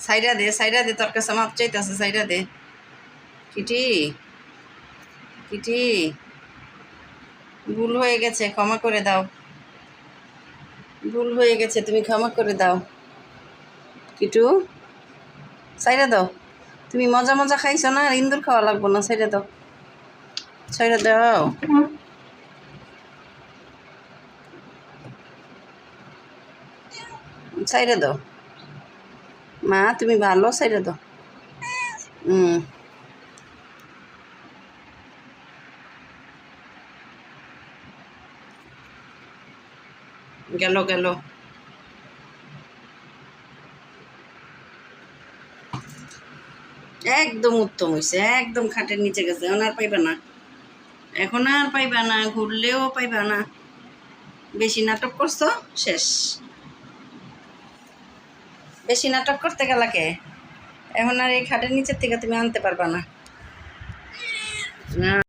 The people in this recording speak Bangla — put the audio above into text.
সাইডা দে তোর কাছে মাপ চাইতেছে সাইডা দে কিটি কিটি ভুল হয়ে গেছে ক্ষমা করে দাও ভুল হয়ে গেছে তুমি ক্ষমা করে দাও কিটু সাইডা দাও তুমি মজা মজা খাইছো না আর ইন্দুর খাওয়া লাগবো না সাইডা দাও সাইডা দাও মা তুমি ভালো সাইডা দাও গেল গেল একদম উত্তম হয়েছে একদম খাটের নিচে গেছে এখন আর পাইবা না ঘুরলেও পাইবা না বেশি নাটক করছো শেষ বেশি নাটক করতে গেলাকে এখন আর এই খাটের নিচের থেকে তুমি আনতে পারবা না